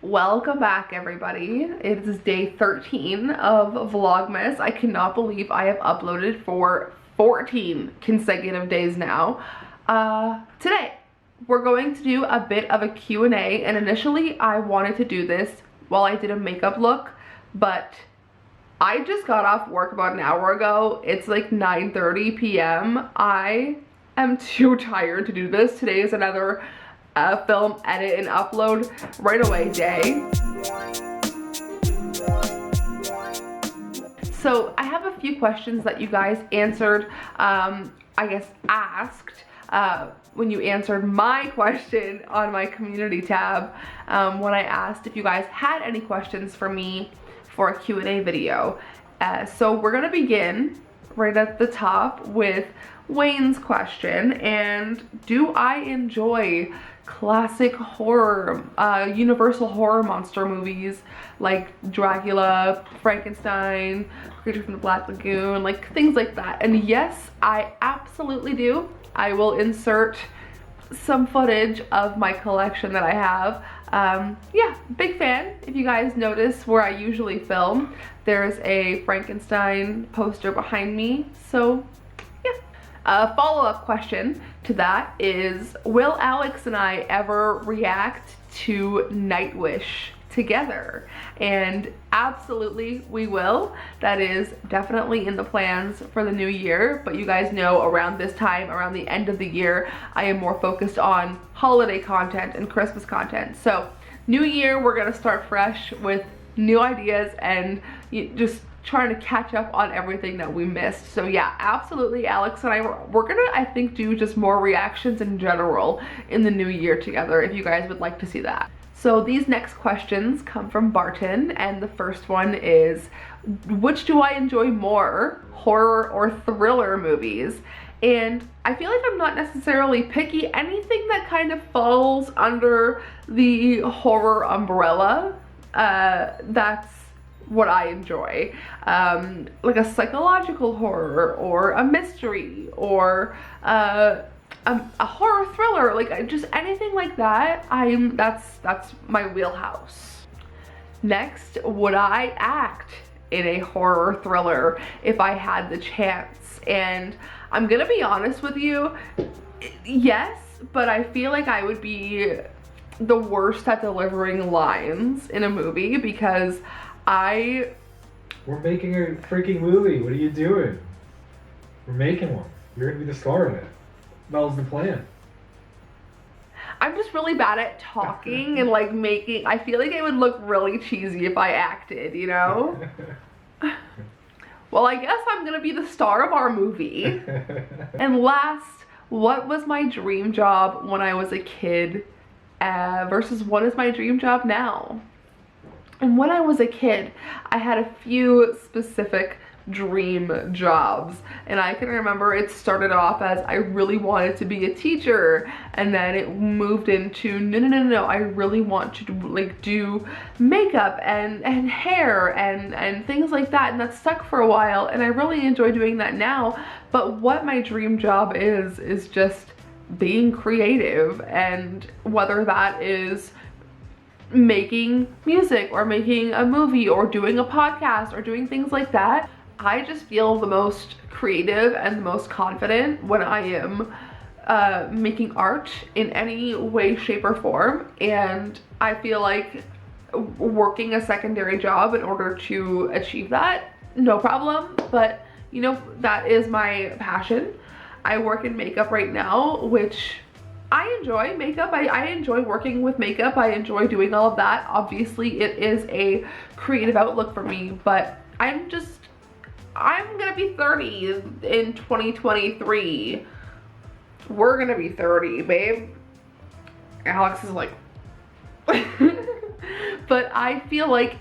Welcome back, everybody. It is day 13 of Vlogmas. I cannot believe I have uploaded for 14 consecutive days now. Today, we're going to do a bit of a Q&A, and initially I wanted to do this while I did a makeup look, but I just got off work about an hour ago. It's like 9:30 p.m. I am too tired to do this. Today is another film, edit, and upload right away day. So I have a few questions that you guys answered, I guess asked, when you answered my question on my community tab, when I asked if you guys had any questions for me for a Q&A video. So we're gonna begin right at the top with Wayne's question, and do I enjoy classic horror, universal horror monster movies like Dracula, Frankenstein, Creature from the Black Lagoon, like things like that? And yes, I absolutely do. I will insert some footage of my collection that I have. Yeah, big fan. If you guys notice where I usually film, there's a Frankenstein poster behind me, so yeah. A follow-up question to that is, will Alex and I ever react to Nightwish together? And absolutely we will. That is definitely in the plans for the new year, but you guys know around this time, around the end of the year, I am more focused on holiday content and Christmas content. So new year, we're gonna start fresh with new ideas and just trying to catch up on everything that we missed. So yeah, absolutely, Alex and we're gonna, I think, do just more reactions in general in the new year together, if you guys would like to see that. So these next questions come from Barton, and the first one is, which do I enjoy more, horror or thriller movies? And I feel like I'm not necessarily picky. Anything that kind of falls under the horror umbrella, that's what I enjoy. Like a psychological horror or a mystery or a horror thriller, like just anything like that. That's my wheelhouse. Next, would I act in a horror thriller if I had the chance? And I'm gonna be honest with you, yes, but I feel like I would be the worst at delivering lines in a movie because We're making a freaking movie. What are you doing? We're making one. You're gonna be the star in it. That was the plan. I'm just really bad at talking and like making, I feel like it would look really cheesy if I acted, you know? Well, I guess I'm gonna be the star of our movie. And last, what was my dream job when I was a kid versus what is my dream job now? And when I was a kid, I had a few specific dream jobs, and I can remember it started off as I really wanted to be a teacher, and then it moved into no, I really want to do makeup and hair and things like that, and that stuck for a while, and I really enjoy doing that now. But what my dream job is just being creative, and whether that is making music or making a movie or doing a podcast or doing things like that, I just feel the most creative and the most confident when I am making art in any way, shape, or form. And I feel like working a secondary job in order to achieve that, no problem, but you know, that is my passion. I work in makeup right now, which I enjoy makeup. I enjoy working with makeup. I enjoy doing all of that. Obviously, it is a creative outlook for me, but I'm gonna be 30 in 2023. We're gonna be 30, babe. Alex is like, but I feel like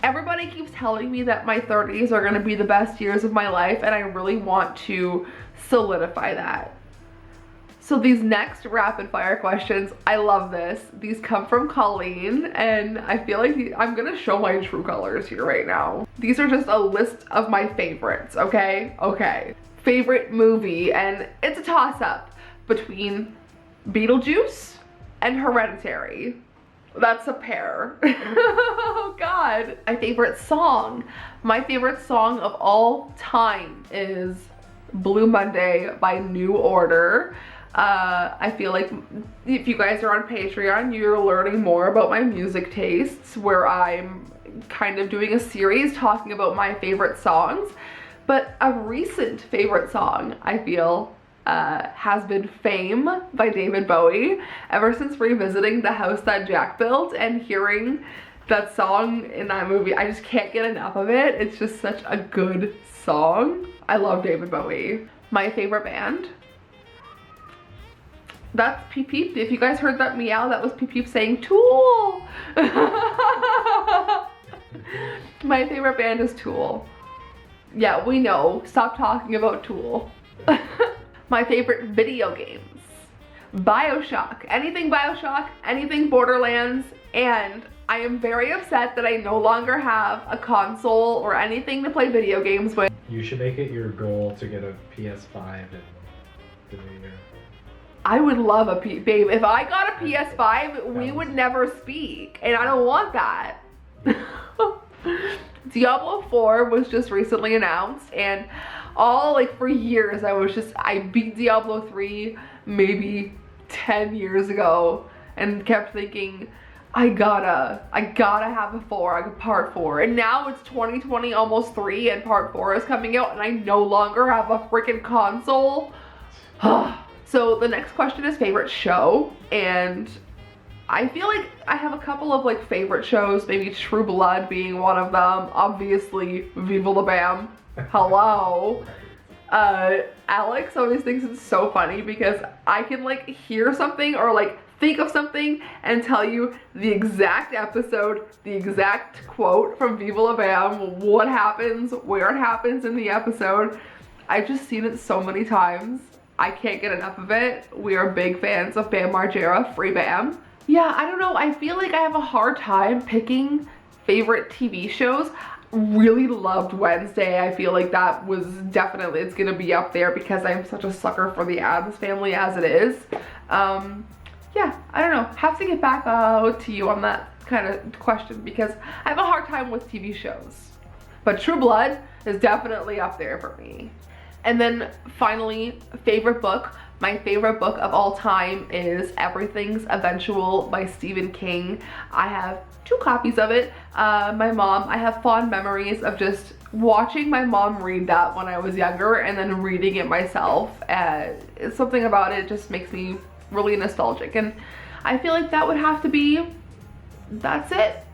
everybody keeps telling me that my 30s are gonna be the best years of my life, and I really want to solidify that. So these next rapid fire questions, I love this. These come from Colleen, and I feel like I'm gonna show my true colors here right now. These are just a list of my favorites, okay? Okay. Favorite movie, and it's a toss-up between Beetlejuice and Hereditary. That's a pair. Oh God. My favorite song. My favorite song of all time is Blue Monday by New Order. I feel like if you guys are on Patreon, you're learning more about my music tastes, where I'm kind of doing a series talking about my favorite songs. But a recent favorite song, I feel, has been Fame by David Bowie. Ever since revisiting The House That Jack Built and hearing that song in that movie, I just can't get enough of it. It's just such a good song. I love David Bowie. My favorite band, that's Peep Peep. If you guys heard that meow, that was Peep Peep saying Tool. My favorite band is Tool. Yeah, we know. Stop talking about Tool. My favorite video games. BioShock. Anything BioShock, anything Borderlands, and I am very upset that I no longer have a console or anything to play video games with. You should make it your goal to get a PS5 in the new year. I would love a babe. If I got a PS5, we would never speak, and I don't want that. Diablo 4 was just recently announced, and for years I beat Diablo 3 maybe 10 years ago and kept thinking, I gotta have a part 4, and now it's 2020, almost 3, and part 4 is coming out, and I no longer have a freaking console. So the next question is favorite show, and I feel like I have a couple of favorite shows, maybe True Blood being one of them, obviously Viva La Bam, hello. Alex always thinks it's so funny because I can hear something or think of something and tell you the exact episode, the exact quote from Viva La Bam, what happens, where it happens in the episode. I've just seen it so many times. I can't get enough of it. We are big fans of Bam Margera, Free Bam. Yeah, I don't know. I feel like I have a hard time picking favorite TV shows. Really loved Wednesday. I feel like that was definitely, it's gonna be up there because I'm such a sucker for the Addams Family as it is. Yeah, I don't know. Have to get back to you on that kind of question because I have a hard time with TV shows. But True Blood is definitely up there for me. And then finally, favorite book. My favorite book of all time is Everything's Eventual by Stephen King. I have 2 copies of it. I have fond memories of just watching my mom read that when I was younger and then reading it myself. Something about it just makes me really nostalgic, and I feel like that would have to be, that's it.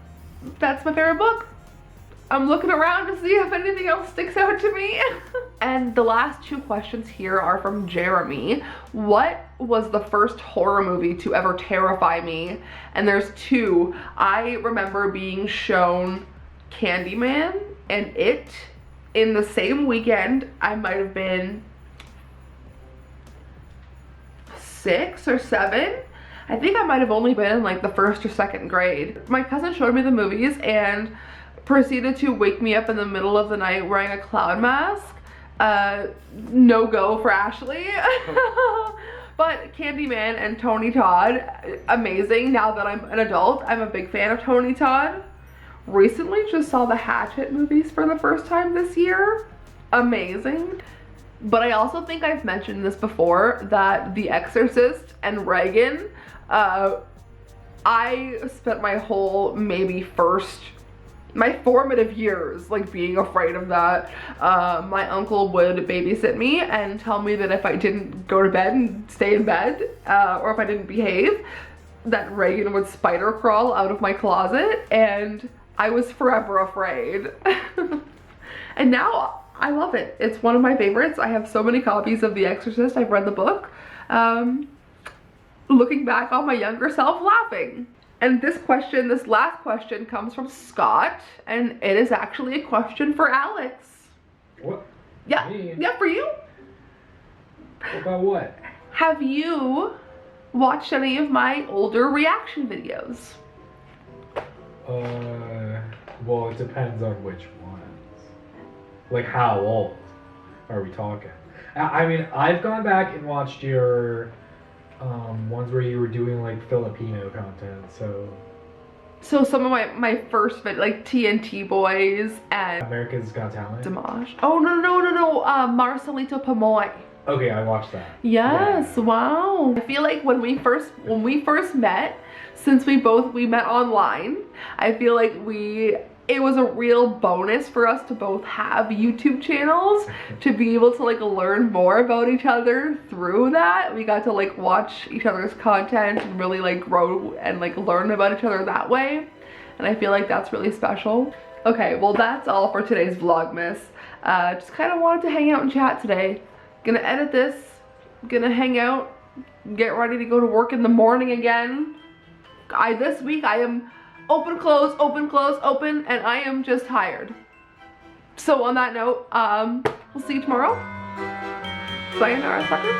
That's my favorite book. I'm looking around to see if anything else sticks out to me. And the last 2 questions here are from Jeremy. What was the first horror movie to ever terrify me? And there's 2. I remember being shown Candyman and It in the same weekend. I might have been 6 or 7. I think I might have only been in the 1st or 2nd grade. My cousin showed me the movies and proceeded to wake me up in the middle of the night wearing a clown mask. No go for Ashley. But Candyman and Tony Todd, amazing. Now that I'm an adult, I'm a big fan of Tony Todd. Recently just saw the Hatchet movies for the first time this year. Amazing. But I also think I've mentioned this before, that The Exorcist and Reagan, I spent my whole my formative years being afraid of that. My uncle would babysit me and tell me that if I didn't go to bed and stay in bed, or if I didn't behave, that Reagan would spider crawl out of my closet, and I was forever afraid. And now I love it. It's one of my favorites. I have so many copies of The Exorcist. I've read the book. Looking back on my younger self laughing. And this last question comes from Scott, and it is actually a question for Alex. What? Yeah, Me? yeah, for you. About what? Have you watched any of my older reaction videos? Well, it depends on which ones. How old are we talking? I mean, I've gone back and watched your ones where you were doing Filipino content, so So some of my first like TNT Boys and America's Got Talent. Dimash. Oh no, Marcelito Pomoy. Okay, I watched that. Yes, Yeah. wow. I feel like when we first met, since we met online, I feel like it was a real bonus for us to both have YouTube channels, to be able to like learn more about each other through that. We got to like watch each other's content and really like grow and like learn about each other that way. And I feel like that's really special. Okay, well that's all for today's Vlogmas. Just kind of wanted to hang out and chat today. Gonna edit this, gonna hang out, get ready to go to work in the morning again. This week I am open, close, open, close, open, and I am just tired. So on that note, we'll see you tomorrow. Sayonara, suckers.